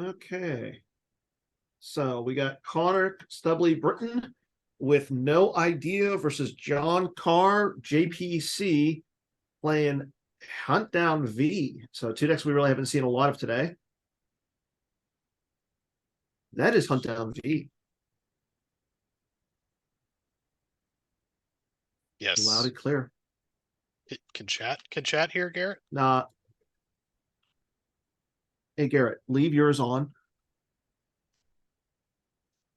Okay. So we got Connor Stubley Britton with No Idea versus John Carr, JPC, playing Hunt Down V. So two decks we really haven't seen a lot of today. That is Hunt Down V. Yes. Loud and clear. Can chat here, Garrett? Nah. Hey Garrett, leave yours on.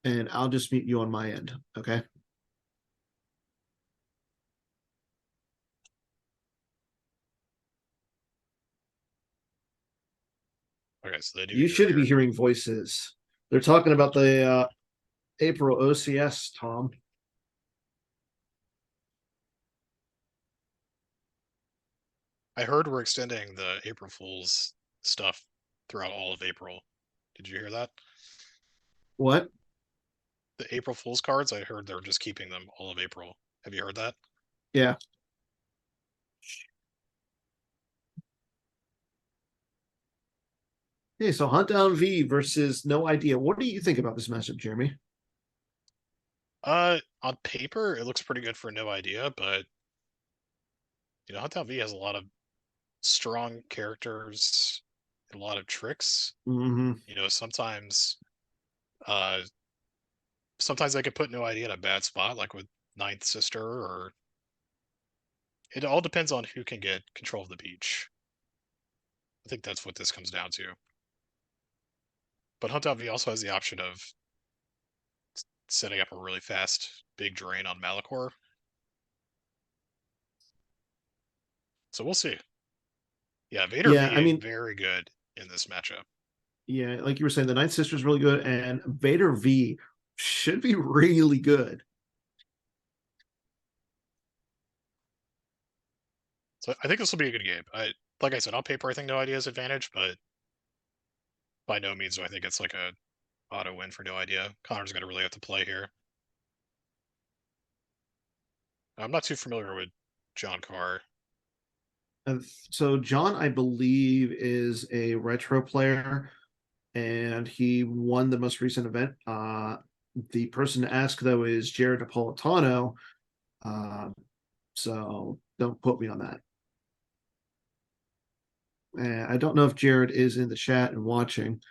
And I'll just mute you on my end. Okay. Okay, so they do You hear should be Garrett. hearing voices. They're talking about the April OCS, Tom. I heard we're extending the April Fool's stuff throughout all of April. Did you hear that? What? The April Fool's cards, I heard they're just keeping them all of April. Have you heard that? Yeah. Hey, so Hunt Down V versus No Idea. What do you think about this matchup, Jeremy? On paper, it looks pretty good for No Idea, but Hunt Down V has a lot of strong characters, and a lot of tricks. Mm-hmm. Sometimes, uh, sometimes they could put No Idea in a bad spot, like with Ninth Sister, or it all depends on who can get control of the beach. I think that's what this comes down to. But Hunt Down V also has the option of setting up a really fast big drain on Malachor. So we'll see. Yeah, Vader Yeah, I V mean, very good in this matchup. yeah, like you were saying, the Ninth Sister is really good, and Vader V should be really good. So I think this will be a good game. Like I said, on paper I think No Idea's advantage, but by no means do I think it's like a auto win for No Idea. Connor's gonna really have to play here. I'm not too familiar with John Carr. So John, I believe, is a retro player, and he won the most recent event. The person to ask though is Jared Napolitano. Uh, so don't quote me on that. And I don't know if Jared is in the chat and watching,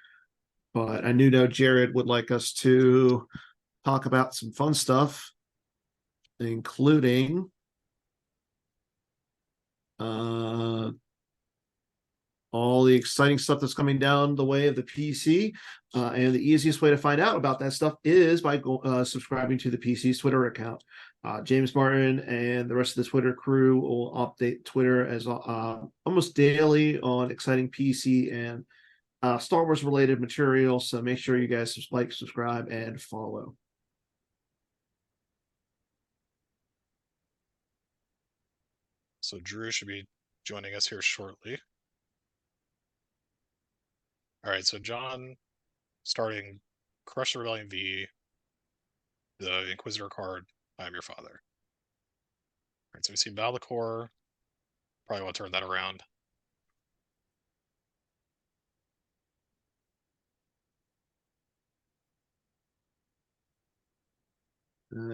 but I know Jared would like us to talk about some fun stuff, including uh, all the exciting stuff that's coming down the way of the PC. And the easiest way to find out about that stuff is by subscribing to the PC's Twitter account. James Martin and the rest of the Twitter crew will update Twitter as almost daily on exciting PC and Star Wars related material. So make sure you guys like, subscribe, and follow. So Drew should be joining us here shortly. All right, so John starting Crush the Rebellion V, the Inquisitor card, I Am Your Father. All right, so we see Valakor. Probably want to turn that around.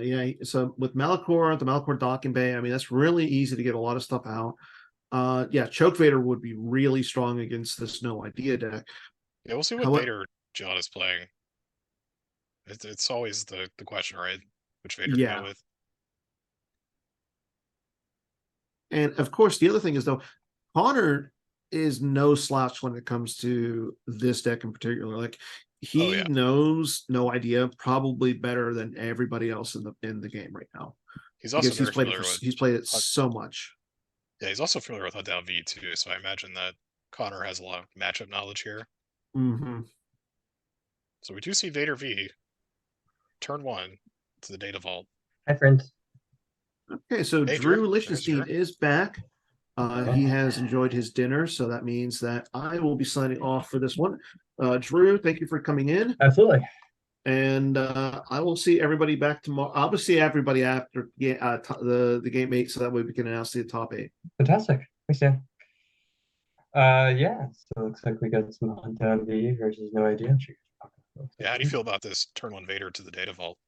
Yeah, so with Malachor, the Malachor Docking Bay, I mean, that's really easy to get a lot of stuff out. Yeah, Choke Vader would be really strong against this No Idea deck. Yeah, we'll see what Vader John is playing. It's always the question, right? Which Vader to go with. And of course, the other thing is though, Conor is no slouch when it comes to this deck in particular. Like he knows No Idea probably better than everybody else in the game right now. He's also very familiar with. He's played it so much. Yeah, he's also familiar with Hunt Down V too, so I imagine that Conor has a lot of matchup knowledge here. Mm-hmm. So we do see Vader V turn 1 to the Data Vault. Hi, friends. Okay, so hey, Drew Lichtenstein is back. He has enjoyed his dinner, so that means that I will be signing off for this one. Drew, thank you for coming in. Absolutely. And I will see everybody back tomorrow. I'll see everybody after the game 8, so that way we can announce the top 8. Fantastic. Thanks, Dan. Yeah, so it looks like we got some Hunt Down V versus No Idea. I'm sure you're talking about Yeah, how do you that. feel about this turn one Vader to the data vault?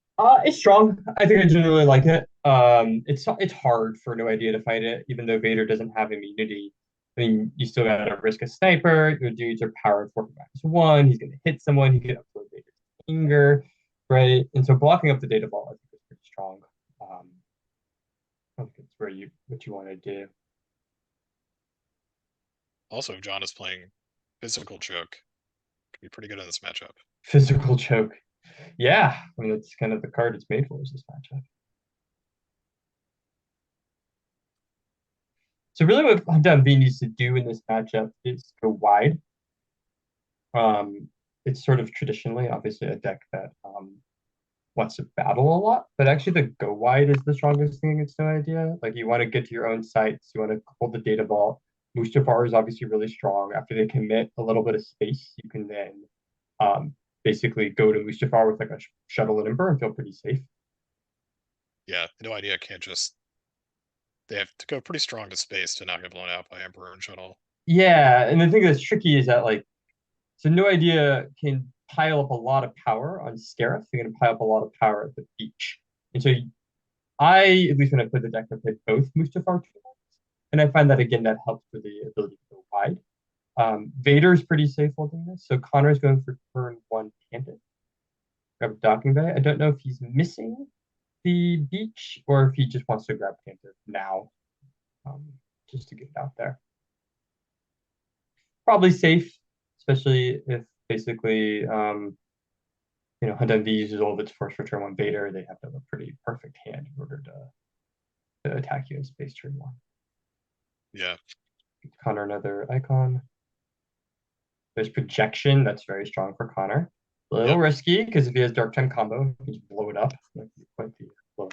It's strong. I think I generally like it. It's hard for No Idea to fight it, even though Vader doesn't have immunity. I mean, you still gotta risk a sniper. Your dudes are powered 4 1. He's gonna hit someone. He can upload Vader's anger, right? And so blocking up the data vault, I think, is pretty strong. I think it's where you what you want to do. Also, John is playing physical choke. Could be pretty good in this matchup. Physical choke. Yeah, I mean that's kind of the card it's made for is this matchup. So really what Hunt V needs to do in this matchup is go wide. It's sort of traditionally, obviously, a deck that wants to battle a lot, but actually the go wide is the strongest thing against No Idea. Like you want to get to your own sites, you want to hold the data vault. Mustafar is obviously really strong. After they commit a little bit of space, you can then um, basically go to Mustafar with like a shuttle and Emperor and feel pretty safe. Yeah, No Idea can't just. They have to go pretty strong to space to not get blown out by Emperor and Shuttle. Yeah, and the thing that's tricky is that like so No Idea can pile up a lot of power on Scarif. They're going to pile up a lot of power at the beach. And so I, at least when I played the deck, I played both Mustafar tools. And I find that again that helps with the ability to go wide. Vader's pretty safe holding this. So Connor's going for turn one Tandem. Grab Docking Bay. I don't know if he's missing the beach or if he just wants to grab Tandem now, um, just to get it out there. Probably safe, especially if basically Hunt V uses all of its force for turn one Vader. They have to have a pretty perfect hand in order to attack you in space turn one. Yeah. Connor another icon. There's projection. That's very strong for Connor. A little risky because if he has Dark Time combo, he can just blow it up. That could be quite the blow.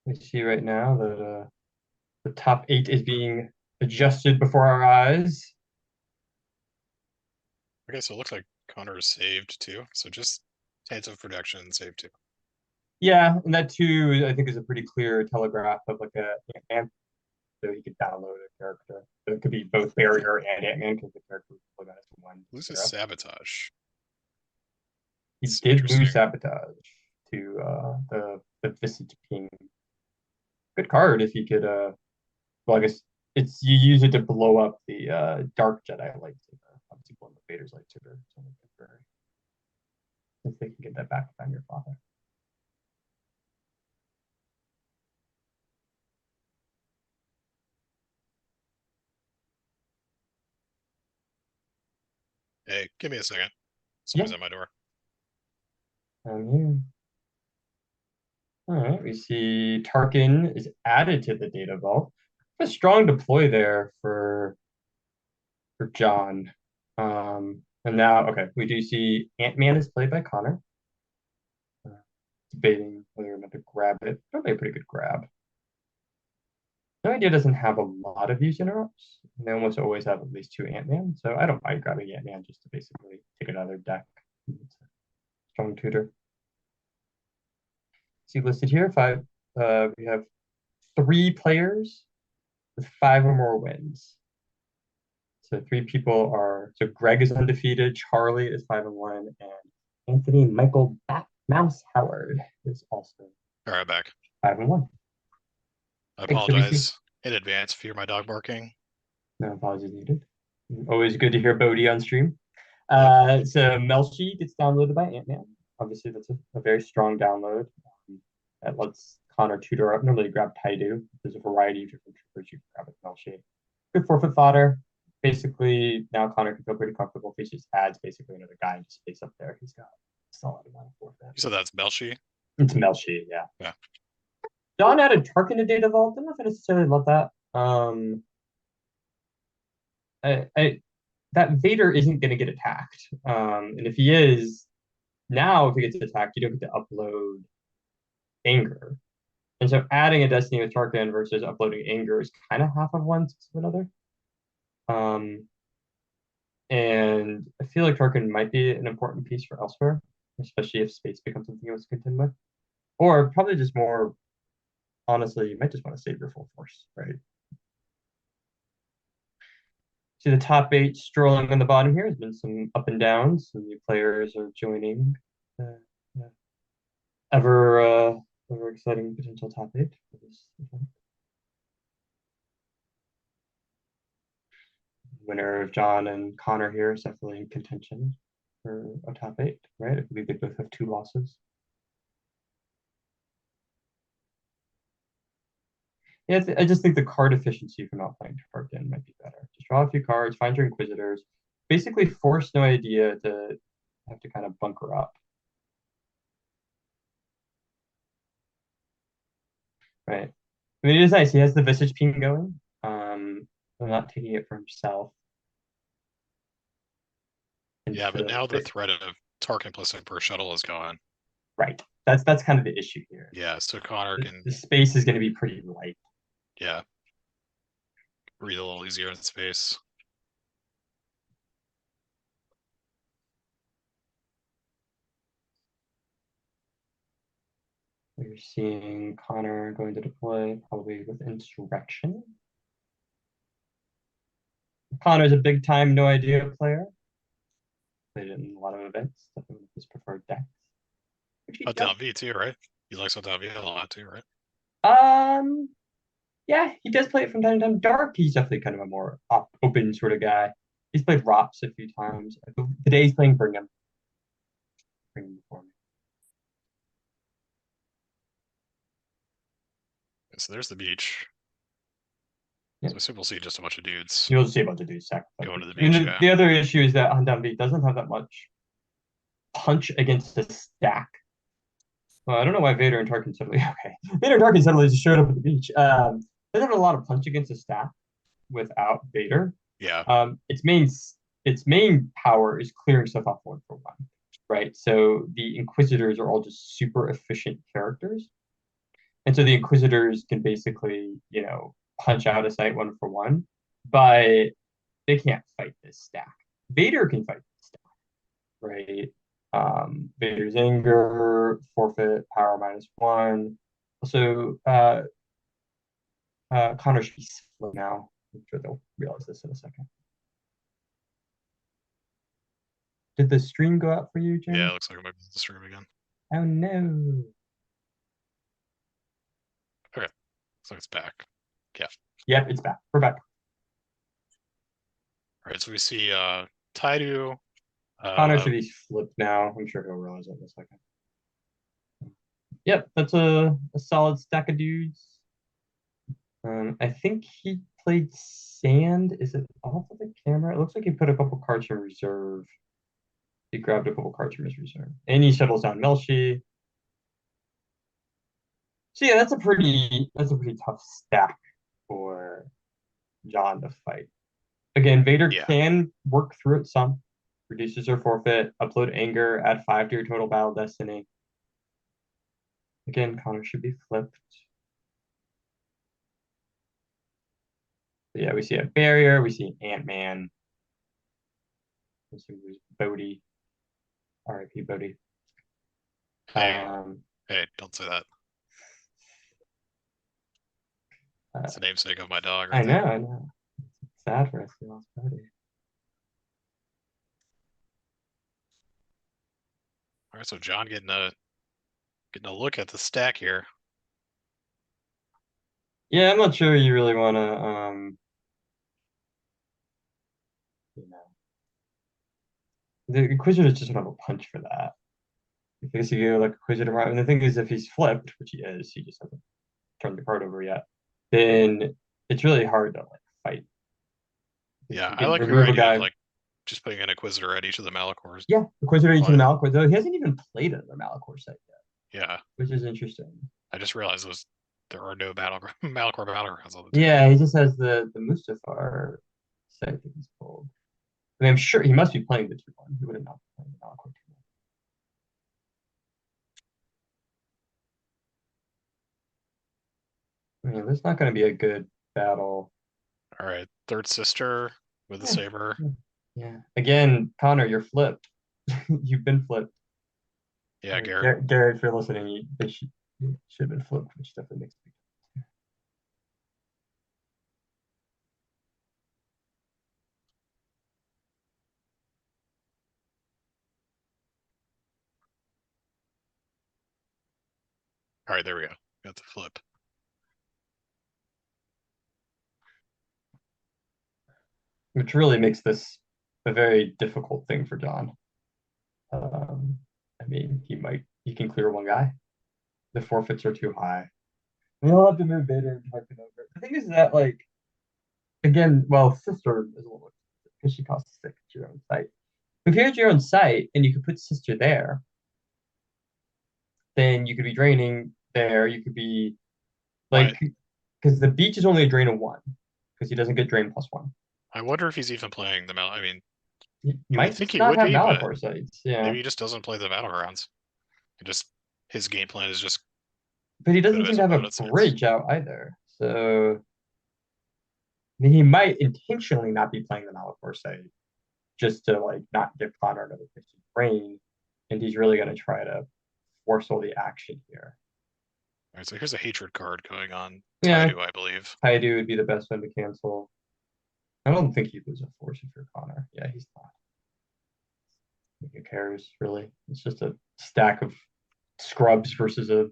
We see right now that the top 8 is being adjusted before our eyes. Okay, so it looks like Connor is saved too. So just chance of projection, save too. Yeah, and that too, I think, is a pretty clear telegraph of like a Ant-Man. So he could download a character. So it could be both Barrier and Ant-Man because the character was got as one. Loses sabotage. He It's did interesting. lose sabotage to the Visage King. Good card if he could well, I guess it's you use it to blow up the Dark Jedi lightsaber. Obviously, blow the Vader's lightsaber. If they can get that back on your father. Hey, give me a second. Someone's Yeah, at my door. I'm here. All right, we see Tarkin is added to the data vault. A strong deploy there for John. And now, okay, we do see Ant-Man is played by Connor. Debating whether or not to grab it. Probably a pretty good grab. No Idea doesn't have a lot of use interrupts. They almost always have at least 2 Ant-Man, so I don't mind grabbing Ant-Man just to basically take another deck. It's a strong tutor. See listed here, 5. We have 3 players with 5 or more wins. So 3 people are so Greg is undefeated, Charlie is 5-1, and Anthony Michael Mouse Howard is also All right, back. 5-1. I Thanks, WC. apologize in advance if you hear my dog barking. No apologies needed. Always good to hear Bodhi on stream. Yep. So Melshi gets downloaded by Ant-Man. Obviously, that's a very strong download. That lets Connor tutor up. Normally, grab Taidu. There's a variety of different troopers you can grab with Melshi. Good 4-foot fodder. Basically, now Connor can feel pretty comfortable if he just adds basically another guy and just space up there. He's got a solid amount of 4-foot. You said that's Melshi? It's Melshi, yeah. Yeah. John added Tarkin to Data Vault. I don't know if I necessarily love that. That Vader isn't going to get attacked. And if he is, now if he gets attacked, you don't get to upload Anger. And so adding a Destiny with Tarkin versus uploading Anger is kind of half of one, six of another. And I feel like Tarkin might be an important piece for elsewhere, especially if space becomes something he wants to contend with. Or probably just more, honestly, you might just want to save your full force, right? See the top 8 strolling on the bottom here. Has been some up and downs. Some new players are joining. Yeah. Ever exciting potential top 8 for this event. Winner of John and Connor here is definitely in contention for a top 8, right? I believe they both have 2 losses. Yeah, I just think the card efficiency for not playing Tarkin might be better. Just draw a few cards, find your Inquisitors, basically force no idea to have to kind of bunker up. Right. I mean, it is nice. He has the Visage Ping going. I'm not taking it for himself. Yeah, but now the threat of Tarkin plus Emperor Shuttle is gone. Right. That's kind of the issue here. Yeah, so Conor can. The space is going to be pretty light. Yeah. Breathe a little easier in space. We're seeing Conor going to deploy probably with Insurrection. Conor's a big time no idea player. Played it in a lot of events, definitely with his preferred decks. Down V too, right? He likes Down V a lot too, right? Yeah, he does play it from time to time. Dark, he's definitely kind of a more open sort of guy. He's played Rops a few times. Today he's playing Brigham. Brigham for me. So there's the beach. Yep. So I assume we'll see just a bunch of dudes. You'll see a bunch of dudes going to the beach. And the other issue is that Down V doesn't have that much punch against a stack. Well, I don't know why Vader and Tarkin suddenly okay. Vader and Tarkin suddenly just showed up at the beach. Doesn't have a lot of punch against a stack without Vader. Yeah. Its main power is clearing stuff off 1 for 1, right? So the Inquisitors are all just super efficient characters, and so the Inquisitors can basically, punch out a site 1 for 1, but they can't fight this stack. Vader can fight this stack, right? Vader's anger, forfeit, power -1. Also, Conor should be split now. I'm sure they'll realize this in a second. Did the stream go out for you, Jim? Yeah, it looks like it might be the stream again. Oh no. Okay. Looks like it's back. Yeah. Yep, it's back. We're back. All right, so we see Taidu. Conor should be flipped now. I'm sure he'll realize it in a second. Yep, that's a solid stack of dudes. I think he played Sand. Is it off of the camera? It looks like he put a couple cards in reserve. He grabbed a couple cards from his reserve. And he shuttles down Melshi. So yeah, that's a pretty tough stack for John to fight. Again, Vader can work through it some. Reduces her forfeit, upload anger, add 5 to your total battle destiny. Again, Conor should be flipped. But yeah, we see a barrier, we see Ant-Man. We see Bodhi. R.I.P. Bodhi. Hey, don't say that. It's the namesake of my dog. Right I know. It's sad for us. We lost Bodhi. All right, so John getting a look at the stack here. Yeah, I'm not sure you really want to, the Inquisitor just don't have a punch for that. Because you go like Inquisitor, and the thing is, if he's flipped, which he is, he just hasn't turned the card over yet, then it's really hard to fight. Yeah, I like your idea of just putting an Inquisitor at each of the Malachors. Yeah, Inquisitor at each of the Malachors, though he hasn't even played another Malachor set yet. Yeah. Which is interesting. I just realized there are no Malachor battlegrounds on the team. Yeah, he just has the Mustafar set that he's pulled. I mean, I'm sure he must be playing the 2-1. He would have not been playing the Malachor 2-1. I mean, this is not going to be a good battle. All right, third sister with the saber. Yeah. Again, Connor, you're flipped. You've been flipped. Yeah, Garrett. Garrett, if you're listening, they should have been flipped, which definitely makes me. All right, there we go. Got the flip. Which really makes this a very difficult thing for John. I mean, he can clear one guy. The forfeits are too high. He'll have to move Vader and Tarkin over. The thing is that, like, again, well, sister is a little because she costs 6 to your own site. If you had your own site and you could put sister there, then you could be draining there. You could be like, because the beach is only a drain of 1, because he doesn't get drain +1. I wonder if he's even playing the I mean, He you might would think just he not would have be, but Malachor sites. Yeah, maybe he just doesn't play the battlegrounds. His game plan is just but he go doesn't to seem his to have a opponent's sites. bridge out either. So I mean, he might intentionally not be playing the Malachor site just to like not give Conor another 15 brain, and he's really going to try to force all the action here. All right, so here's a hatred card going on Yeah, Taidu, I believe. Taidu would be the best one to cancel. I don't think he'd lose a force if you're Conor. Yeah, he's not. Who cares, really? It's just a stack of scrubs versus a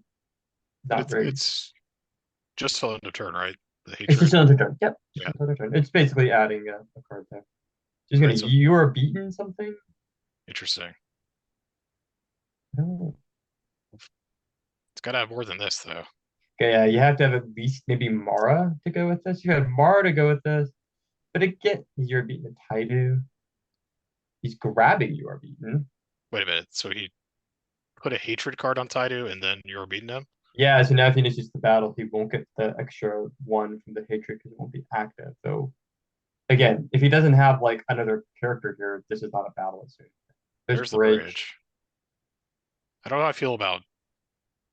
not very. It's just till end of turn, right? The It's hatred. just another turn. Yep. Yeah. Another turn. It's basically adding a card there. She's gonna Right, so- you're beaten something. Interesting. Oh. It's got to have more than this, though. Okay, yeah, you have to have at least maybe Mara to go with this. You have Mara to go with this, but again, you're beating a Taidu. He's grabbing you are beaten. Wait a minute. So he put a hatred card on Taidu, and then you're beating him. Yeah, so now if he initiates the battle, he won't get the extra 1 from the hatred because it won't be active. So again, if he doesn't have like another character here, this is not a battle. There's the bridge. I don't know how I feel about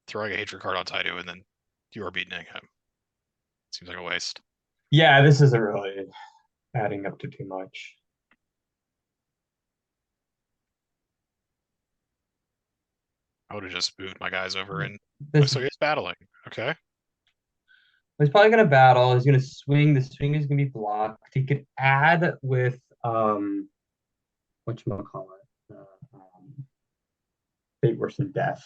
throwing a hatred card on Taidu and then you are beating him. Seems like a waste. Yeah, this isn't really adding up to too much. I would have just moved my guys over and This, so he's battling. Okay. he's probably gonna battle. He's gonna swing. The swing is gonna be blocked. He could add with whatchamacallit, fate worse than death.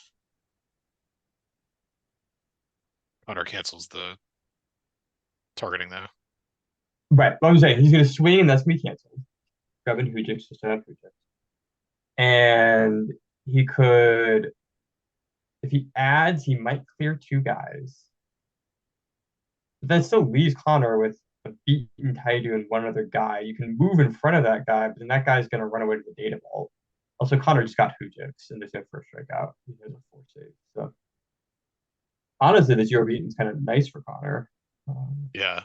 Conor cancels the targeting though. Right. What I'm saying, he's gonna swing and that's gonna be canceled. Grabbing Hujix just to have Hujix. And he could, if he adds, he might clear 2 guys. But that still leaves Conor with a beaten Taidu and 1 other guy. You can move in front of that guy, but then that guy's gonna run away to the data vault. Also, Conor just got Hujix and there's no first strike out. He has a 4 save. So honestly, this Euro beaten is kind of nice for Conor. Yeah.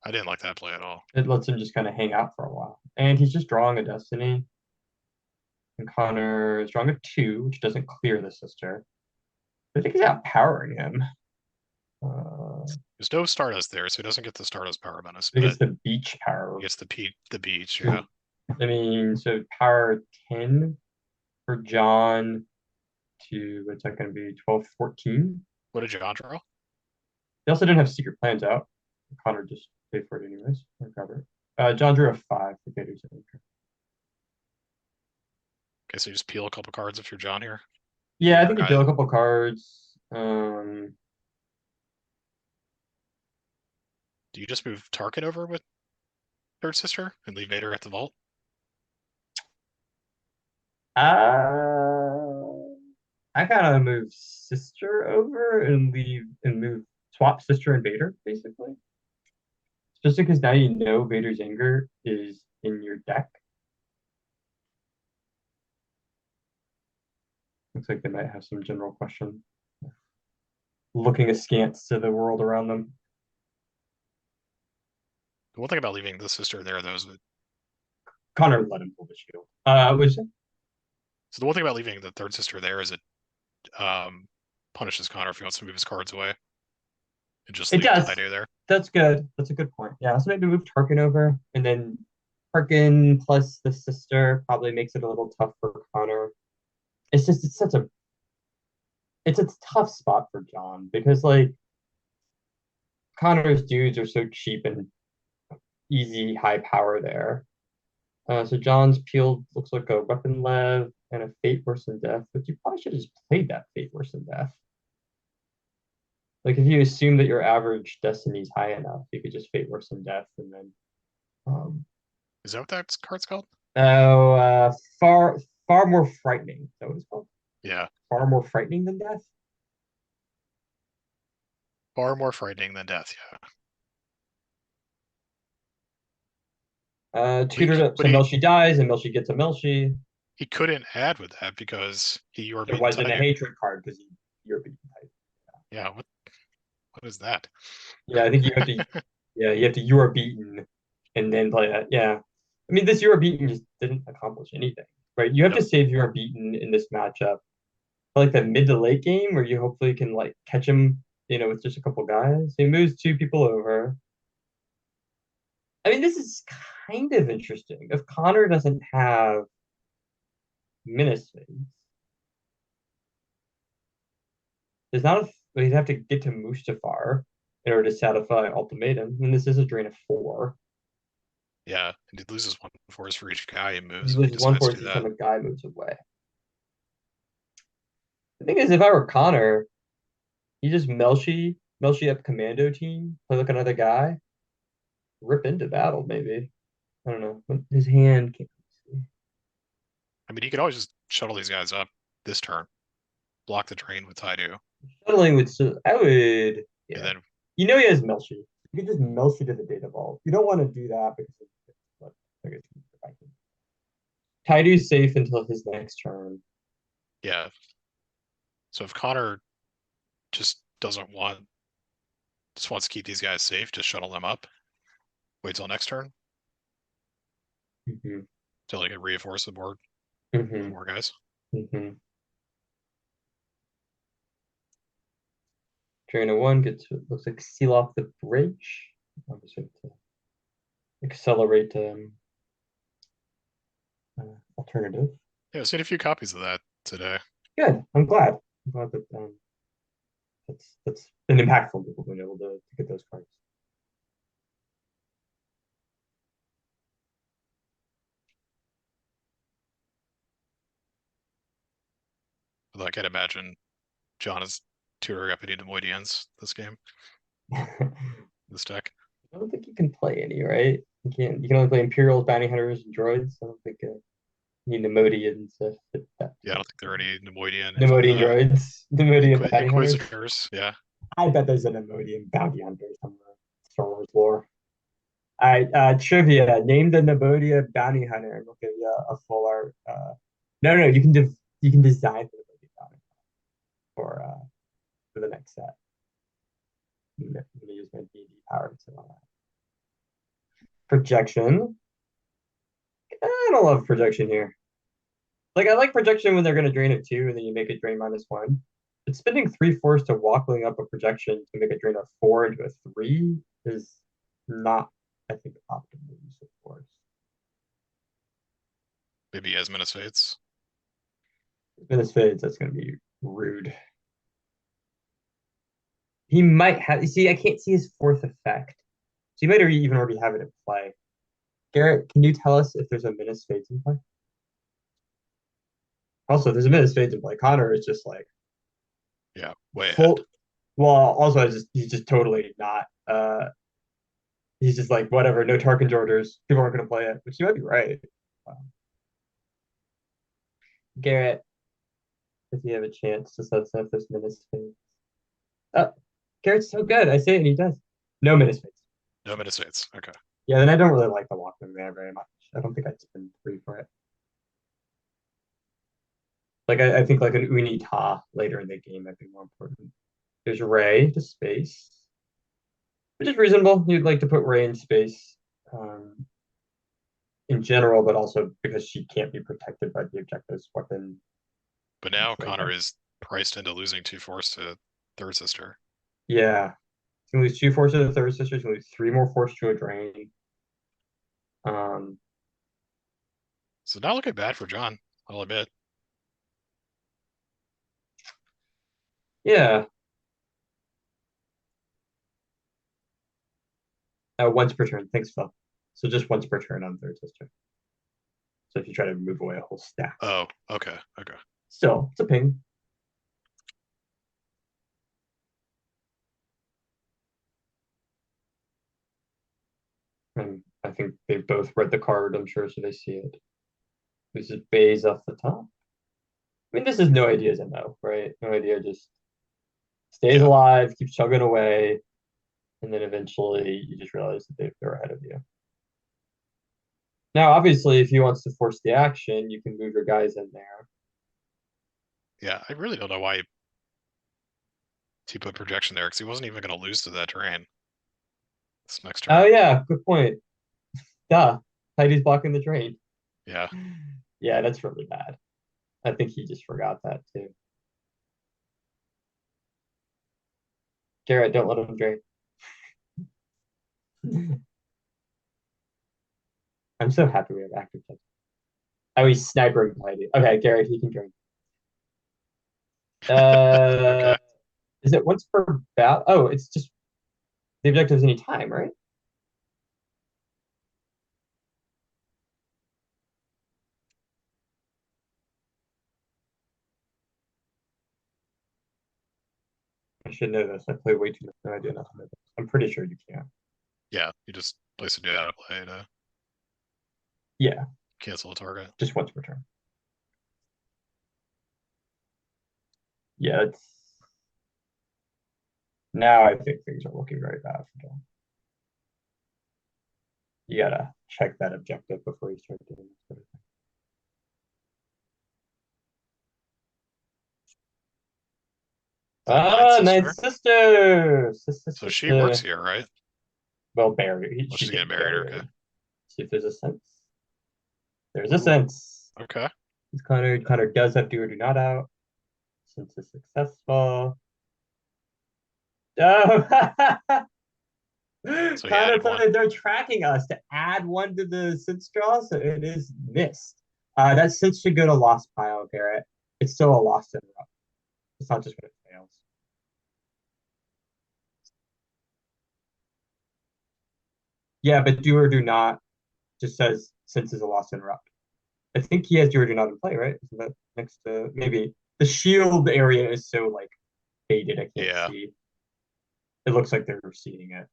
I didn't like that play at all. It lets him just kind of hang out for a while. And he's just drawing a Destiny. And Conor is drawing a 2, which doesn't clear the sister. I think he's outpowering him. There's no Stardust there, so he doesn't get the Stardust power bonus. I think it's the beach power. He gets the beach, yeah. I mean, so power 10 for John to, what's that going to be, 12, 14? What did John draw? They also didn't have secret plans out. Conor just paid for it anyways. Or cover it. John drew a 5 for Vader's. Okay, so you just peel a couple cards if you're John here. Yeah, I think you peel a couple cards. Do you just move Tarkin over with Third Sister and leave Vader at the vault? I gotta move sister over and move swap sister and Vader, basically. Especially because now you know Vader's anger is in your deck. Looks like they might have some general question. Looking askance to the world around them. The one thing about leaving the sister there, though, is that Conor let him pull the shield. What did you say? So the one thing about leaving the third sister there is it punishes Conor if he wants to move his cards away. And just leave Taidu there. That's good. That's a good point. Yeah, so maybe move Tarkin over and then Harkin plus the sister probably makes it a little tough for Connor. It's a tough spot for John because like Connor's dudes are so cheap and easy high power there. So John's peeled looks like a weapon lev and a fate worse than death, but you probably should have just played that fate worse than death. Like if you assume that your average destiny is high enough, you could just fate worse than death and then Is that what that card's called? oh far more frightening. Is that what it's called? Yeah. Far more frightening than death? Far more frightening than death, yeah. Tutored up But so Melshi dies and Melshi gets a Melshi. he couldn't add with that because you were It beaten wasn't a Taidu. hatred card because you're beaten type. Yeah, what is that? Yeah, I think you have to you have to you are beaten and then play that. Yeah. I mean this you are beaten just didn't accomplish anything. Right? You have to save you are beaten in this matchup. Like the mid to late game where you hopefully can like catch him, with just a couple guys. He moves two people over. I mean, this is kind of interesting. If Connor doesn't have menace phase, there's not a he'd have to get to Mustafar in order to satisfy ultimatum, and this is a drain of 4. Yeah, and he loses 1 force for each guy he He moves if he loses 1 decides to force do each that. time a guy moves away. The thing is, if I were Connor, you just Melshi up commando team, play like another guy, rip into battle maybe. I don't know. But his hand can't see. I mean, he could always just shuttle these guys up this turn, block the drain with Taidu, Shuttling would still, I would, and yeah. then He has Melshi. You can just Melshi to the data vault. You don't want to do that because it's I guess Taidu's safe until his next turn. yeah. So if Connor just just wants to keep these guys safe, just shuttle them up, wait till next turn Mm-hmm. till he can reinforce the board with more guys. Mm-hmm. Drain of 1 gets looks like seal off the bridge. Obviously to accelerate alternative. Yeah, I've seen a few copies of that today. Good. I'm glad. I'm glad that that's been impactful. People being able to get those cards. Although I can't imagine John is tutoring up any Nemoidians this game, this deck. I don't think you can play any, right? You can only play Imperials, Bounty Hunters, and Droids. I don't think you need Nemodians to fit that. Yeah, I don't think there are any Nemoidian Nemodian Droids. Nemodian Bounty Hunters. Inquisitors. Yeah. I bet there's a Nemodian Bounty Hunter somewhere. Star Wars lore. Alright, trivia. Name the Nemodia Bounty Hunter and we'll give you a full art. No, you can design the Nemodia Bounty Hunter for the next set. I'm gonna use my D&D power to on that. Projection. I don't love projection here. Like I like projection when they're gonna drain it 2 and then you make it drain -1. But spending 3 force to walkling up a projection to make a drain of 4 into a 3 is not, I think, optimal use of force. Maybe he has Menace Fates. Menace Fates, that's gonna be rude. He might have. You see, I can't see his 4th effect, so he might even already have it in play. Garrett, can you tell us if there's a Menace Fates in play? Also, there's a Menace Fates in play. Connor is just like, yeah, way full. ahead. Well, also, he's just totally not. He's just like whatever. No Tarkin's orders. People aren't going to play it, which you might be right. Garrett, if you have a chance to set up this Menace Fates. Garrett's so good. I say it and he does. No Menace Fates. No Menace Fates. Okay. Yeah, then I don't really like the Walkman there very much. I don't think I'd spend 3 for it. Like I think like an Uni Ta later in the game might be more important. There's Ray to space, which is reasonable. You'd like to put Ray in space in general, but also because she can't be protected by the objectives weapon. But now Connor is priced into losing 2 force to Third Sister. Yeah. He's gonna lose 2 force to the Third Sister. He's gonna lose 3 more force to a drain. So not looking bad for John, I'll admit. Yeah. Once per turn. Thanks, Phil. So just once per turn on third sister. So if you try to move away a whole stack. Oh, okay, okay. Still, it's a ping. And I think they've both read the card, I'm sure, so they see it. This is Bays off the top. I mean, this is no idea's MO, right? No idea just stays Yeah. alive, keeps chugging away, and then eventually you just realize that they're ahead of you. Now, obviously, if he wants to force the action, you can move your guys in there. Yeah, I really don't know why he put projection there, because he wasn't even going to lose to that terrain. This next turn. Oh yeah, good point. Duh. Tidy's blocking the train. Yeah. Yeah, that's really bad. I think he just forgot that too. Garrett, don't let him drink. I'm so happy we have active text. Oh, he's snipering Tidy. Okay, Garrett, he can drink. Okay. Is it once per battle? Oh, it's just the objective is any time, right? I should know this. I play way too much. No idea enough to know this. I'm pretty sure you can. Yeah, you just place a new out of play to Yeah, cancel a target. just once per turn. Yeah, it's now I think things are looking very bad for John. You gotta check that objective before you start doing this sort of thing. Ah, Ninth Sister. So she works here, right? Well, buried. Oh, She's she's getting getting married. buried. Okay. See if there's a sense. There's a Ooh, sense. okay. Conor does have do or do not out. Sense is successful. Oh, So he Conor added put one. it, they're tracking us to add one to the sense draw, so it is missed. That sense should go to lost pile, Garrett. It's still a lost in row. It's not just when it fails. Yeah, but do or do not just says sense is a lost interrupt. I think he has do or do not in play, right? Isn't that next to maybe the shield area is so like faded I can't Yeah. see. It looks like they're seeing it.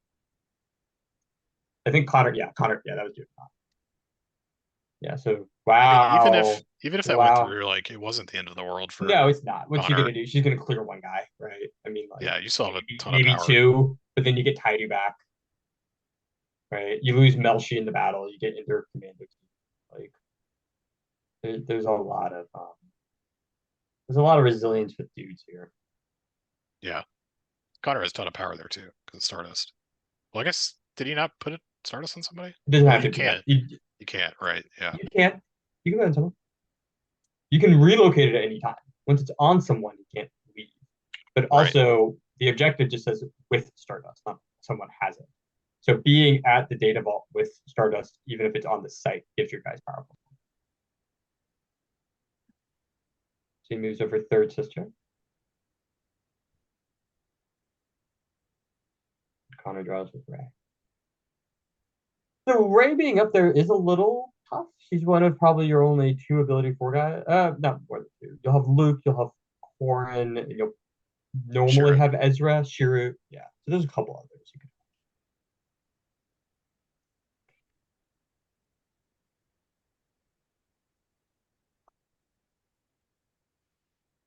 I think Conor, yeah, that was do or not. Yeah, so I mean, wow. even if that went Wow. through, like, it wasn't the end of the world No, for it's not. What's she Conor. gonna do? She's gonna clear one guy, right? I mean, like Yeah, you still have a ton of maybe power. two, but then you get Tidy back, right? You lose Melshi in the battle, you get Ender Commando team. Like there's a lot of resilience with dudes here. Yeah. Conor has a ton of power there too, because it's Stardust. Well, I guess did he not put it Stardust on somebody? It doesn't Oh, have you to do that. can't. You can't, right? Yeah. You can't. You can put it on someone. You can relocate it at any time. Once it's on someone, you can't leave. But Right. also, the objective just says with Stardust, not someone has it. So being at the data vault with Stardust, even if it's on the site, gives your guys powerful. So he moves over third sister. Conor draws with Ray. So Ray being up there is a little tough. She's one of probably your only two ability four guys. Not more than two. You'll have Luke, you'll have Corin, you'll normally Shiro. have Ezra, Shiru. Yeah. So there's a couple others you could.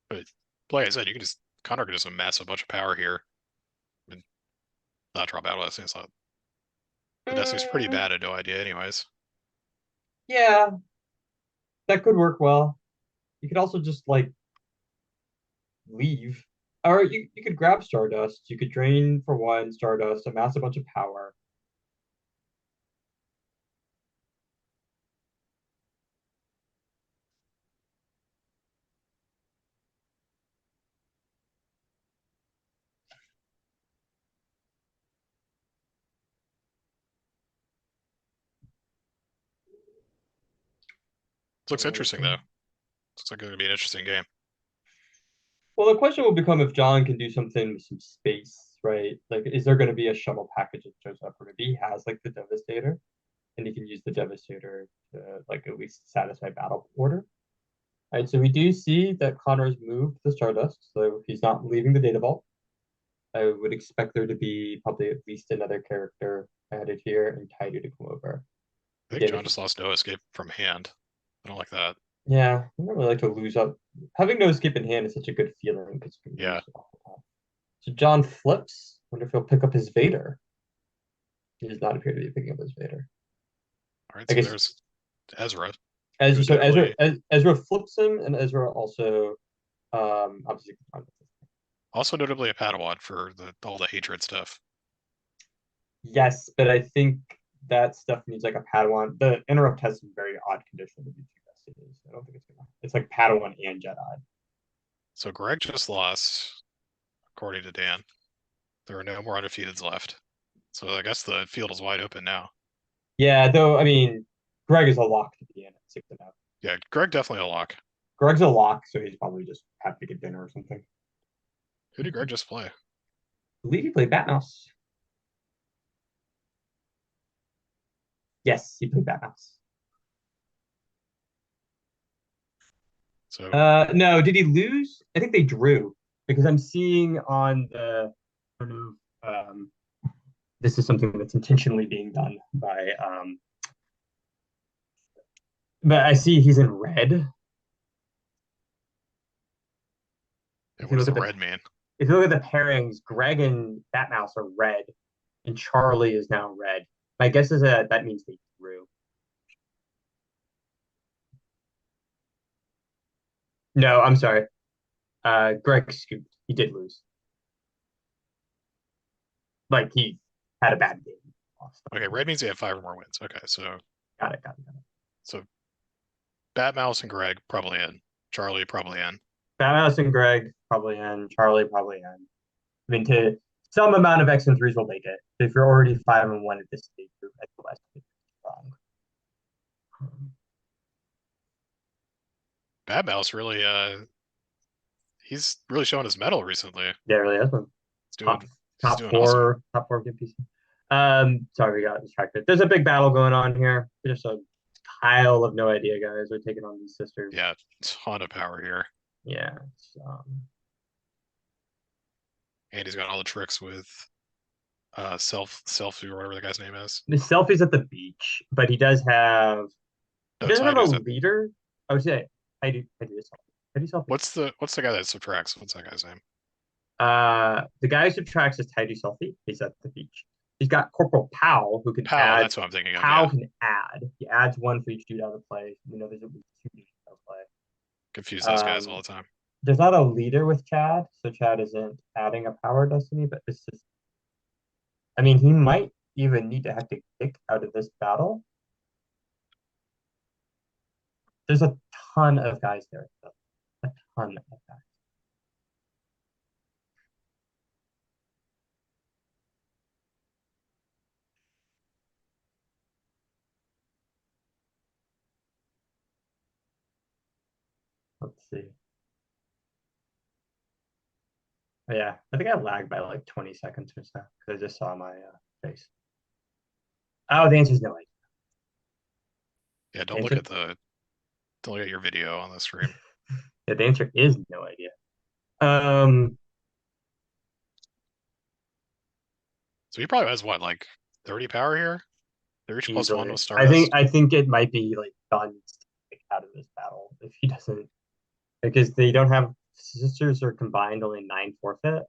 But like I said, you can just Conor could just amass a bunch of power here and not drop out. It's not. The Destiny's pretty bad at no idea, anyways. Yeah, that could work well. You could also just like leave. Or you could grab Stardust. You could drain for one Stardust, amass a bunch of power. Looks interesting though. Looks like it's gonna be an interesting game. Well, the question will become if John can do something with some space, right? Like, is there going to be a shuttle package that shows up, or maybe he has like the Devastator, and he can use the Devastator to like at least satisfy battle order. Right, so we do see that Connor's moved the Stardust, so he's not leaving the data vault. I would expect there to be probably at least another character added here and Tidy to come over. I think Again, John just lost no escape from hand. I don't like that. yeah, I don't really like to lose up. Having no escape in hand is such a good feeling because you can Yeah. lose it all the time. So John flips. Wonder if he'll pick up his Vader. He does not appear to be picking up his Vader. All right, I so guess there's Ezra. Ezra, so definitely- Ezra flips him, and Ezra also obviously. Also notably a Padawan for all the hatred stuff. Yes, but I think that stuff needs like a Padawan. The interrupt has some very odd conditions to be two destinies. I don't think it's gonna. It's like Padawan and Jedi. So Greg just lost, according to Dan. There are no more undefeateds left. So I guess the field is wide open now. Yeah, though I mean, Greg is a lock to be in at 6-0. Yeah, Greg definitely a lock. Greg's a lock, so he's probably just happy to get dinner or something. Who did Greg just play? I believe he played Batmouse. Yes, he played Batmouse. So No, did he lose? I think they drew because I'm seeing on the. I don't know. This is something that's intentionally being done by. But I see he's in red. what does the red mean? If you look at the pairings, Greg and Batmouse are red, and Charlie is now red. My guess is that means they drew. No, I'm sorry. Greg scooped. He did lose. Like he had a bad game. Lost. Okay, red means he had 5 or more wins. Okay, so Got it. so Batmouse and Greg probably in. Charlie probably in. Batmouse and Greg probably in. Charlie probably in. I mean, to some amount of X and threes will make it. If you're already 5-1 at this stage, you're at the West strong. Batmouse really he's really showing his mettle recently. Yeah, it really has been. He's doing Top doing four, awesome. top four game PC. Sorry, we got distracted. There's a big battle going on here. Just a pile of no idea guys are taking on these sisters. Yeah, ton of power here. Yeah. And he's got all the tricks with selfie or whatever the guy's name is. The selfie's at the beach, but he doesn't have a Tidus leader. I would say I do selfie. What's the guy that subtracts? What's that guy's name? The guy who subtracts is Tidy Selfie. He's at the beach. He's got Corporal Powell who can add. That's what I'm thinking of. Powell can add. He adds 1 for each dude out of play. You know, there's at least 2 dudes out of play. Confuse those guys all the time. There's not a leader with Chad, so Chad isn't adding a power destiny, but this is. I mean, he might even need to have to kick out of this battle. There's a ton of guys there. A ton of guys. Let's see. Oh, yeah, I think I lagged by like 20 seconds or so because I just saw my face. Oh, the answer is no idea. Yeah, don't look at your video on the screen. Yeah, the answer is no idea. So he probably has what, like 30 power here? They're each plus 1 with Stardust. I think it might be like done out of this battle if he doesn't, because they don't have sisters are combined only 9 forfeit.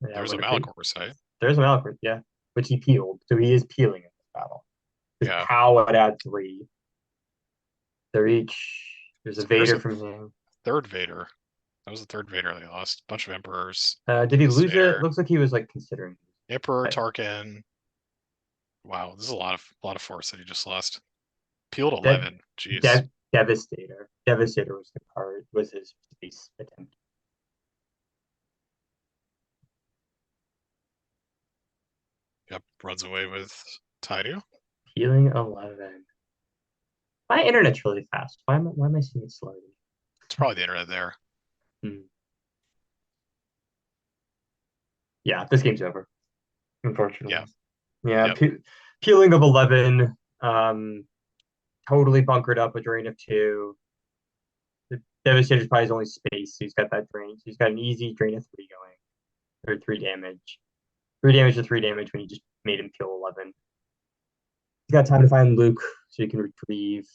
Yeah, There's a Malachor site. There's a Malachor, yeah, which he peeled, so he is peeling in this battle. Yeah. Powell would add 3. They're each. There's a Vader from him. Third Vader. That was the third Vader they lost. Bunch of Emperors. Did he lose it? Looks like he was like considering. Emperor Tarkin. Wow, this is a lot of force that he just lost. Peeled 11. Jeez. Devastator. Devastator was the card. Was his base attempt. Yep, runs away with Taidu. Peeling 11. My internet's really fast. Why am I seeing it slowly? It's probably the internet there. Yeah, this game's over. Unfortunately. Yeah. Yeah. Peeling of 11. Totally bunkered up a drain of 2. The Devastator's probably his only space, so he's got that drain. So he's got an easy drain of 3 going. Or 3 damage. 3 damage to 3 damage when you just made him peel 11. He's got time to find Luke, so he can retrieve. If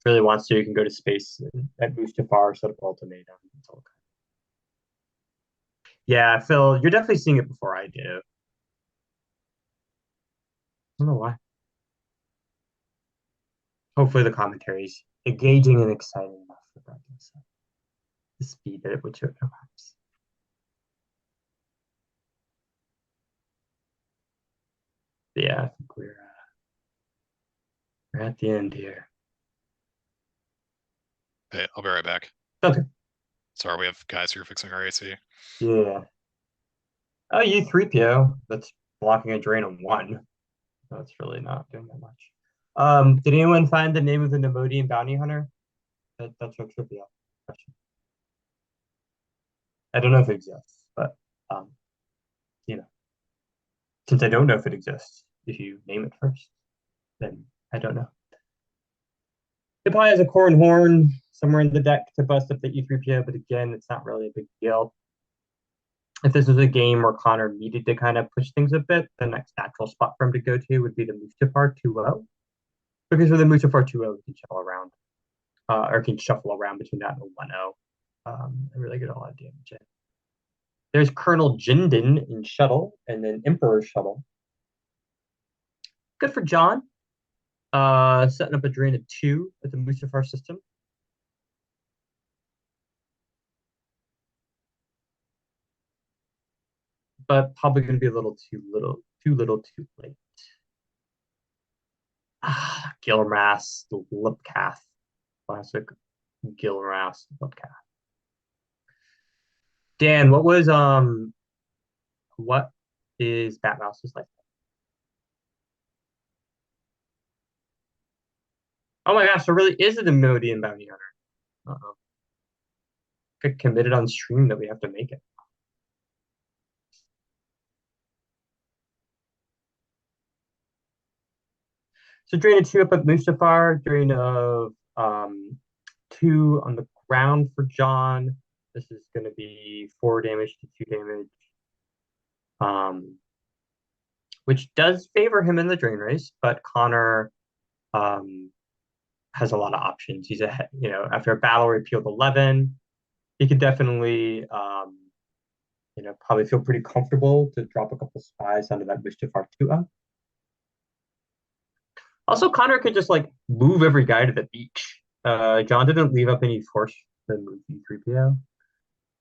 he really wants to, he can go to space at Mustafar, set up ultimatum. It's all kind. Yeah, Phil, you're definitely seeing it before I do. I don't know why. Hopefully the commentary is engaging and exciting enough for that. The speed at which it arrives. Yeah, I think we're at the end here. Hey, I'll be right back. Okay. Sorry, we have guys who are fixing our AC. Yeah. Oh, you 3PO. That's blocking a drain on 1. That's really not doing that much. Did anyone find the name of the Nemodian bounty hunter? That's a trivia question. I don't know if it exists, but since I don't know if it exists, if you name it first, then I don't know. It probably has a corn horn somewhere in the deck to bust up the E3PO, but again, it's not really a big deal. If this was a game where Conor needed to kind of push things a bit, the next natural spot for him to go to would be the Mustafar 2-0. Because with the Mustafar 2-0, he can shuffle around, or can shuffle around between that and a 1-0. And really get a lot of damage in. There's Colonel Jindin in Shuttle, and then Emperor Shuttle. Good for John. Setting up a drain of 2 with the Mustafar system. But probably going to be a little too too late. Gilras, Lipcath. Classic Gilras, Lipcath. Dan, what is Batmouse's life? Oh my gosh, there really is a Nemodian bounty hunter. Uh-oh. Get committed on stream that we have to make it. So drain of 2 up at Mustafar, drain of 2 on the ground for John. This is going to be 4 damage to 2 damage. Which does favor him in the drain race, but Conor has a lot of options. He's after a battle where he peeled 11, he could definitely probably feel pretty comfortable to drop a couple spies onto that Mustafar 2-0. Also, Conor could just move every guy to the beach. John didn't leave up any force to move E3PO.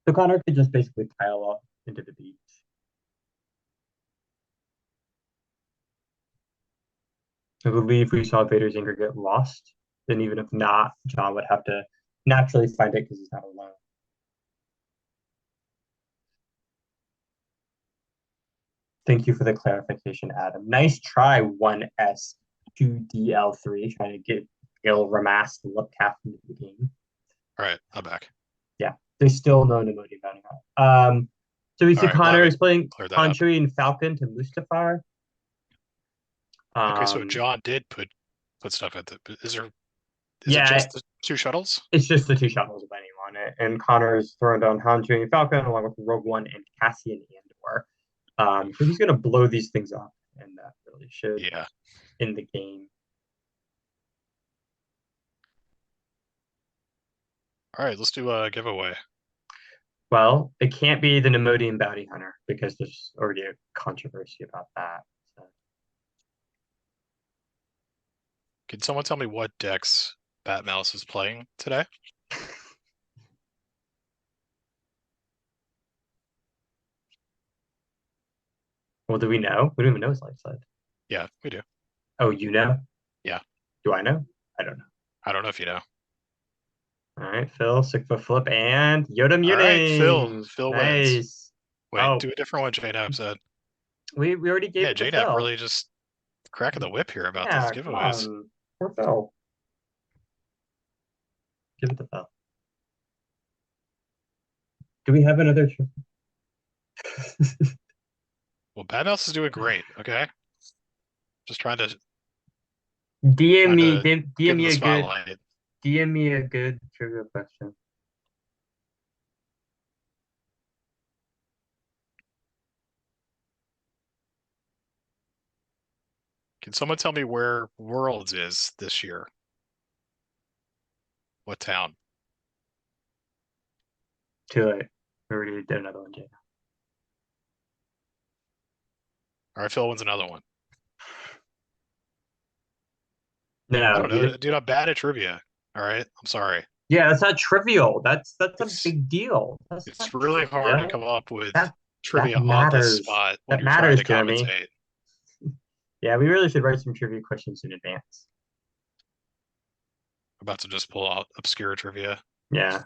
So Conor could just basically pile up into the beach. I believe we saw Vader's Anger get lost. Then even if not, John would have to naturally find it because he's not alone. Thank you for the clarification, Adam. Nice try, 1S2DL3, trying to get Gil Ramas and Lipcath into the game. All right, I'm back. Yeah, there's still no Nemodian bounty hunter. So we see Conor is playing Han Chewie and Falcon to Mustafar. Okay, so John did put stuff at the. Is it just the 2 shuttles? It's just the 2 shuttles of anyone, and Connor's throwing down Han Chewie and Falcon along with Rogue One and Cassian Andor. So he's gonna blow these things up, and that really should in the game. All right, let's do a giveaway. Well, it can't be the Nemodian bounty hunter because there's already a controversy about that. So. Can someone tell me what decks Batmouse is playing today? Well, do we know? We don't even know his life side. Yeah, we do. Oh, you know? Yeah. Do I know? I don't know. I don't know if you know. All right, Phil, 6-foot flip and Yoda Muning. All right, Phil nice. Wins. Wait, do a different one J-Nab said. We already gave it to J-Nab Phil. really just cracking the whip here about Yeah, these come giveaways. on. Poor Phil. Give it to Phil. Do we have another? Well, Bad Mouse is doing great. Okay, just trying to DM me, give DM him me the a good, spotlight. DM me a good trivia question. Can someone tell me where Worlds is this year? What town? Too late. We already did another one, Jay. All right, Phil wins another one. I No, don't know, dude. I'm bad at trivia. All right, I'm sorry. yeah, that's not trivial. That's a It's big deal. That's it's not really hard to trivia. come up with That trivia on the matters. spot when That you're trying matters, to Jeremy. commentate. Yeah, we really should write some trivia questions in advance. I'm about to just pull out obscure trivia. Yeah.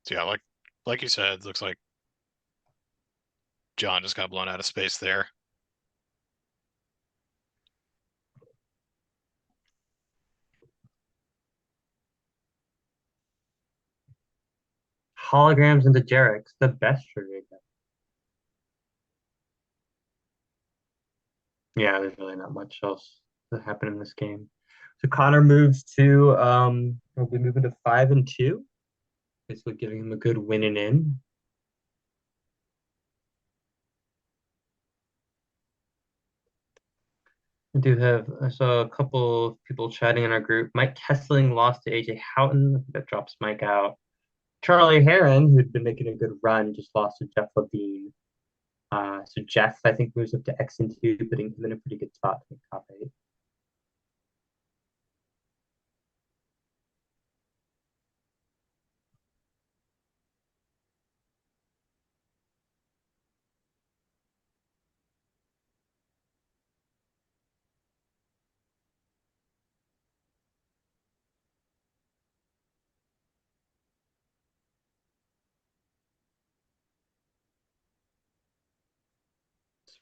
So yeah, like you said, looks like John just got blown out of space there. Holograms into Jarek's the best trivia game. Yeah, there's really not much else that happened in this game. So Connor moves to we'll be moving to 5-2. Basically giving him a good win and in. I saw a couple of people chatting in our group. Mike Kessling lost to AJ Houghton. That drops Mike out. Charlie Heron, who'd been making a good run, just lost to Jeff Levine. So Jeff, I think, moves up to X and 2, putting him in a pretty good spot to top 8.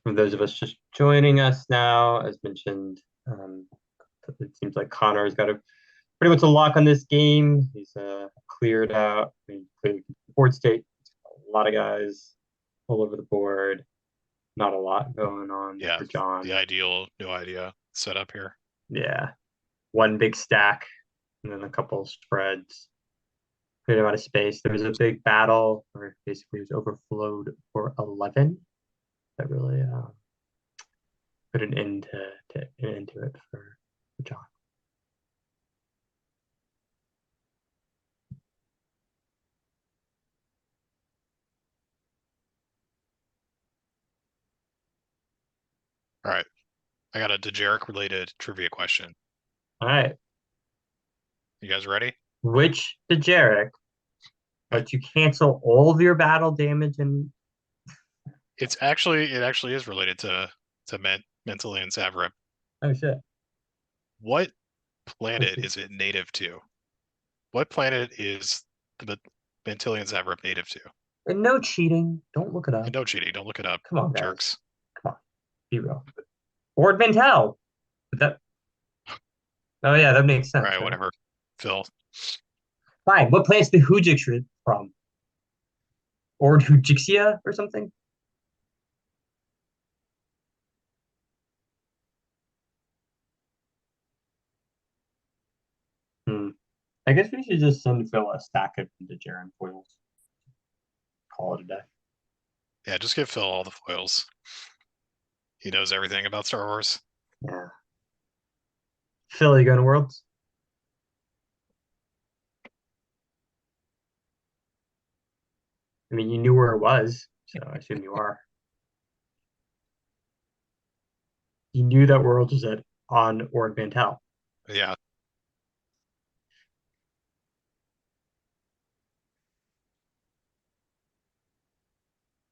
For those of us just joining us now, as mentioned, it seems like Connor's got a pretty much a lock on this game. He's cleared out. I mean, cleared board state. A lot of guys all over the board. Not a lot going on Yeah, for John. the ideal new idea setup here. Yeah, one big stack and then a couple spreads. Cleared him out of space. There was a big battle where basically it was overflowed for 11. That really put an end to an end to it for John. All right, I got a Dejarik related trivia question. All right. You guys ready? Which Dejarik lets you cancel all of your battle damage and It actually is related to mentally and Savrip. oh shit. What planet is it native to? What planet is the Mentilian Zavrip native to? And no cheating. Don't look it up. And no cheating. Don't look it up. Come on, guys. Jerks. Come on. Be real. Ord Mantell. But that oh yeah, that makes sense. All right, right? whatever. Phil. Fine. What planet's the Hujix from? Ord Hujixia or something? I guess we should just send Phil a stack of Dejarin foils. Call it a day. Yeah, just give Phil all the foils. He knows everything about Star Wars. Yeah. Phil, you going to Worlds? I mean, you knew where it was, so I assume you are. You knew that Worlds was on Ord Mantell. Yeah.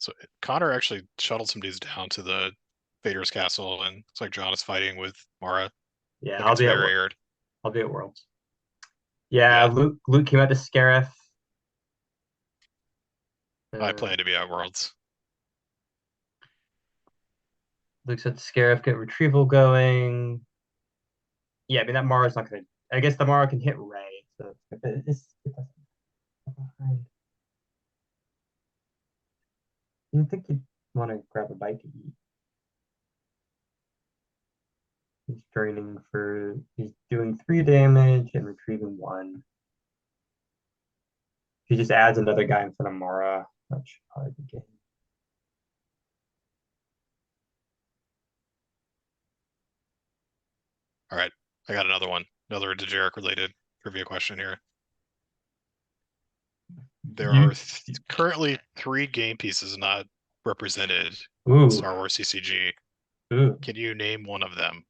So Connor actually shuttled some dudes down to the Vader's castle, and it's like John is fighting with Mara. Yeah, Like it's very aired. I'll be at Worlds. Yeah, Yeah. Luke came out to Scarif. I plan to be at Worlds. Luke's at Scarif, get retrieval going. Yeah, I mean that Mara's not gonna. I guess the Mara can hit Ray. So it doesn't behind. You think you'd want to grab a bite to eat? He's draining for. He's doing 3 damage and retrieving 1. He just adds another guy in front of Mara. That should probably be good. All right, I got another one. Another Dejarik related trivia question here. There are currently 3 game pieces not represented in Star Wars CCG. Ooh. Can you name one of them?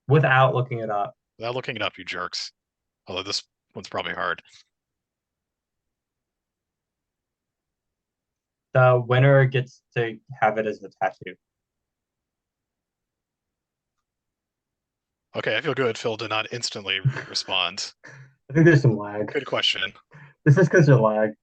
Without looking it up. Without looking it up, you jerks. Although this one's probably hard. The winner gets to have it as a tattoo. Okay, I feel good. Phil did not instantly respond. I think there's some lag. Good question. This is because of lag.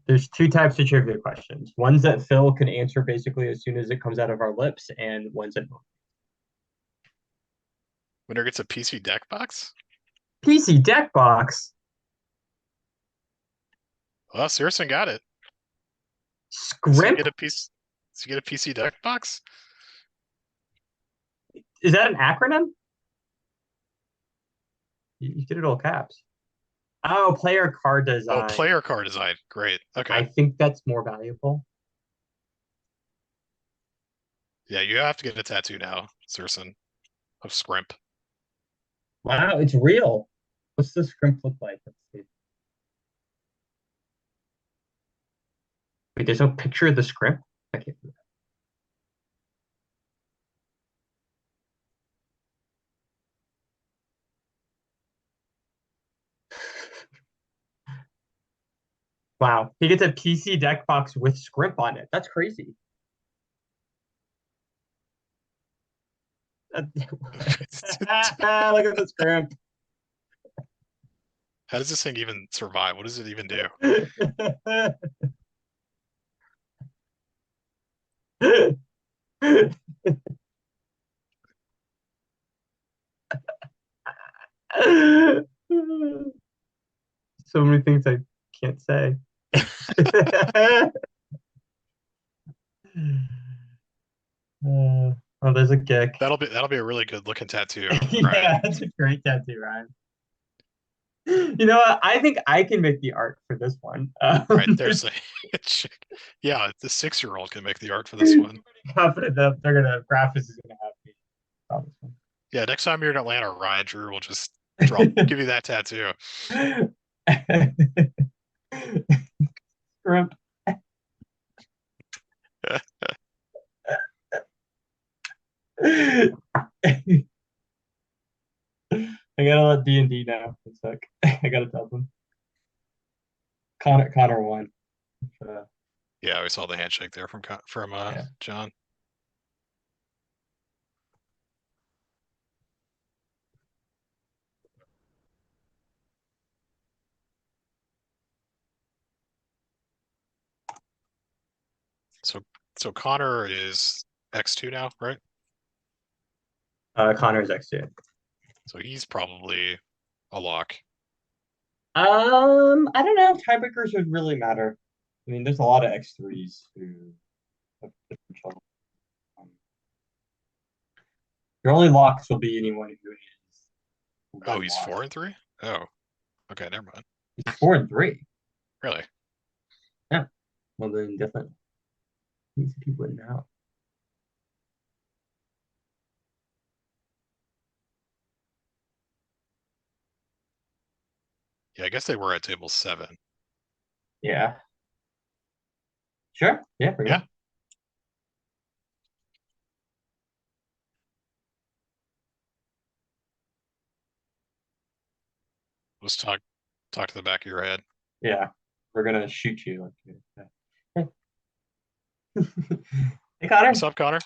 There's 2 types of trivia questions. Ones that Phil can answer basically as soon as it comes out of our lips, and ones that Winner gets a PC deck box? PC deck box. Well, Searson got it. Script? So you get a PC deck box? Is that an acronym? You did it all caps. Oh, player card design. Oh, player card design. Great. Okay. I think that's more valuable. Yeah, you have to get a tattoo now, Searson, of Scrimp. Wow, it's real. What's the Scrimp look like? Let's see. Wait, there's no picture of the Scrimp? I can't do that. Wow, he gets a PC deck box with Scrimp on it. That's crazy. Look at the Scrimp. How does this thing even survive? What does it even do? So many things I can't say. Oh, there's a kick. That'll be a really good looking tattoo. Yeah, that's a great tattoo, Ryan. You know what? I think I can make the art for this one. Right, there's a yeah, the 6-year-old can make the art for this one. Confident that they're gonna graphics is gonna have me draw this one. Yeah, next time you're in Atlanta, Ryan Drew will just give you that tattoo. Scrimp. I gotta let D&D know. It's like I gotta tell them. Connor won. Yeah, we saw the handshake there from yeah. John. So Connor is X2 now, right? Connor is X2. So he's probably a lock. I don't know if tiebreakers would really matter. I mean, there's a lot of X3s who have different trouble. Your only locks will be anyone who is. Oh, he's 4-3? Oh, okay, never mind. He's 4-3. Really? Yeah. Well, then definitely. These people wouldn't know. Yeah, I guess they were at table 7. Yeah. Sure. Yeah. Yeah. Let's talk to the back of your head. Yeah, we're gonna shoot you. Hey, hey Connor. What's up, Connor?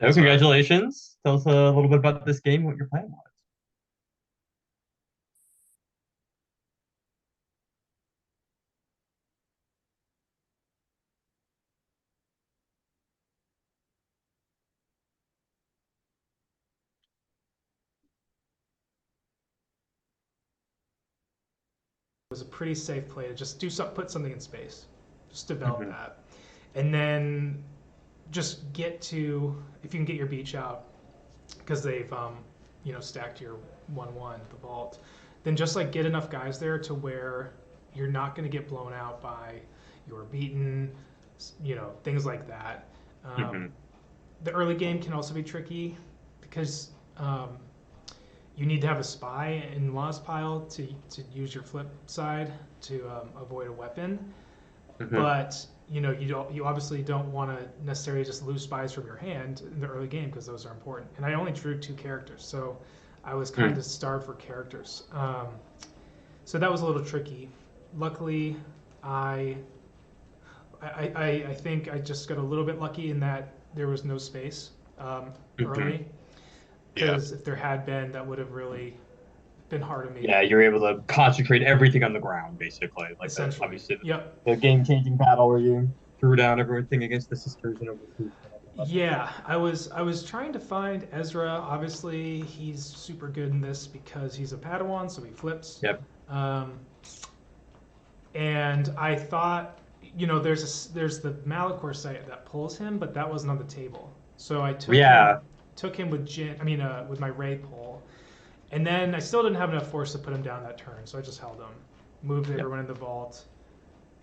So congratulations. Tell us a little bit about this game, what your plan was. Was a pretty safe play to just do something, put something in space, just develop that, and then just get to, if you can get your beach out, because they've stacked your 1/1 the vault, then just like get enough guys there to where you're not going to get blown out by your beaten, things like that. The early game can also be tricky because you need to have a spy in Law's pile to use your flip side to avoid a weapon. But you obviously don't want to necessarily just lose spies from your hand in the early game because those are important. And I only drew 2 characters, so I was kind of starved for characters. So that was a little tricky. Luckily, I think I just got a little bit lucky in that there was no space early. Because if there had been, that would have really been hard on me. Yeah, you're able to concentrate everything on the ground, basically. Like Essentially. Obviously, Yep. the game-changing battle where you threw down everything against the sisters and overthrew. Yeah, I was trying to find Ezra. Obviously, he's super good in this because he's a Padawan, so he flips. Yep. And I thought, there's the Malachor site that pulls him, but that wasn't on the table. So I took him with with my Ray pull, and then I still didn't have enough force to put him down that turn, so I just held him, moved everyone in the vault,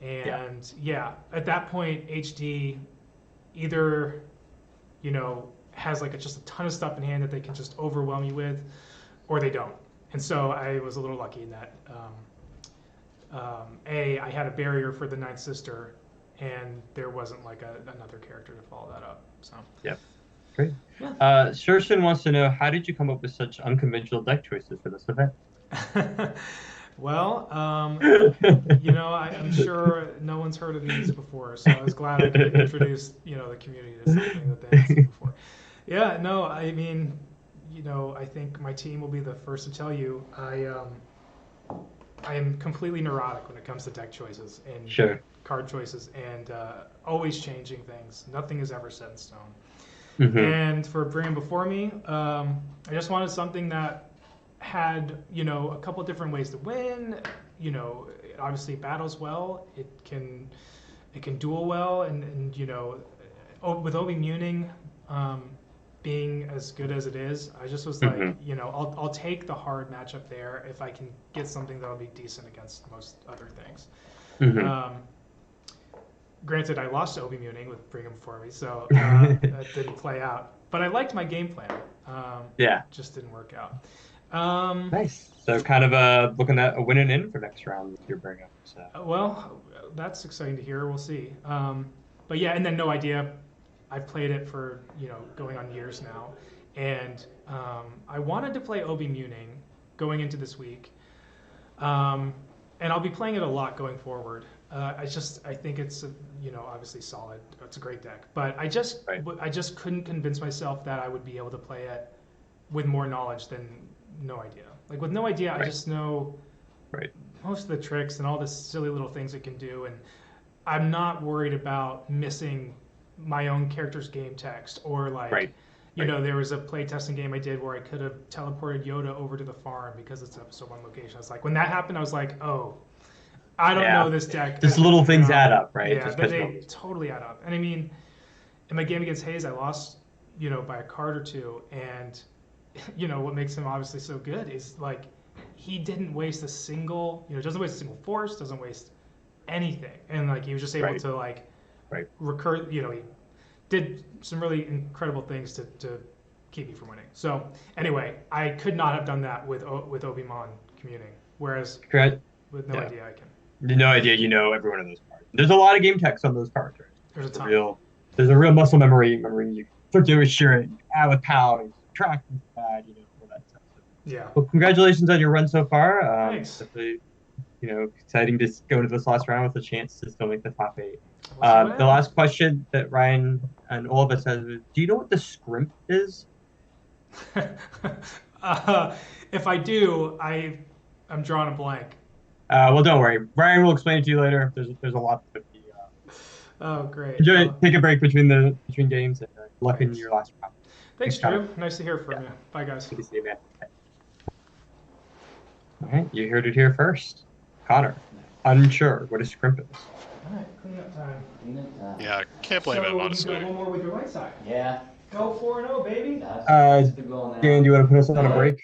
and at that point HD either has like just a ton of stuff in hand that they can just overwhelm you with, or they don't. And so I was a little lucky in that I had a barrier for the Ninth Sister, and there wasn't like another character to follow that up. So Great. Yeah. Shershin wants to know, how did you come up with such unconventional deck choices for this event? Well, I'm sure no one's heard of these before, so I was glad I could introduce, the community to something that they hadn't seen before. Yeah, no, I mean, I think my team will be the first to tell you, I am completely neurotic when it comes to deck choices and card choices, and always changing things. Nothing is ever set in stone. And for Bring Before Me, I just wanted something that had, a couple different ways to win. It obviously battles well. It can duel well, and with Obi Muning being as good as it is, I just was like, I'll take the hard matchup there if I can get something that'll be decent against most other things. Granted, I lost to Obi Muning with Bring Him Before Me, so that didn't play out. But I liked my game plan. Just didn't work out. Nice. So kind of looking at a win and in for next round with your bring up. So. Well, that's exciting to hear. We'll see. But yeah, and then No Idea. I've played it for going on years now, and I wanted to play Obi Muning going into this week, and I'll be playing it a lot going forward. I think it's obviously solid. It's a great deck, but I just couldn't convince myself that I would be able to play it with more knowledge than No Idea. Like with No Idea, I just know most of the tricks and all the silly little things it can do, and I'm not worried about missing my own character's game text or there was a playtesting game I did where I could have teleported Yoda over to the farm because it's episode 1 location. I was like, when that happened, I was like, oh, I don't know this deck. Just little things add up, right? Yeah, they totally add up. And I mean, in my game against Hayes, I lost, by a card or two. And, what makes him obviously so good is like he didn't waste a single, doesn't waste a single force, doesn't waste anything. And like he was just able to recur, he did some really incredible things to keep me from winning. So anyway, I could not have done that with Obi-Mon communing. Whereas with No Idea, I can. No Idea, every one of those cards. There's a lot of game text on those cards, right? There's a ton. There's a real muscle memory. You start to assure it, add with power, track, all that stuff. Yeah. Well, congratulations on your run so far. Thanks. Definitely, exciting to go into this last round with a chance to still make the top 8. We'll see what The last question that Ryan and all of us has is, do you know what the scrimp is? If I do, I'm drawing a blank. Well, don't worry. Ryan will explain it to you later. There's a lot to be. Oh, great. Enjoy. Take a break between games and luck in Thanks. your last round. Thanks, Connor. Drew. Nice to hear from you. Bye, guys. Good to see you, man. All right, you heard it here first. Connor, unsure what a scrimp is. All right, cleanup time. Yeah, can't blame him, So honestly. you got one more with your right side. Yeah. Go 4-0, baby. That's the goal now. Dan, do you want to put us on a break?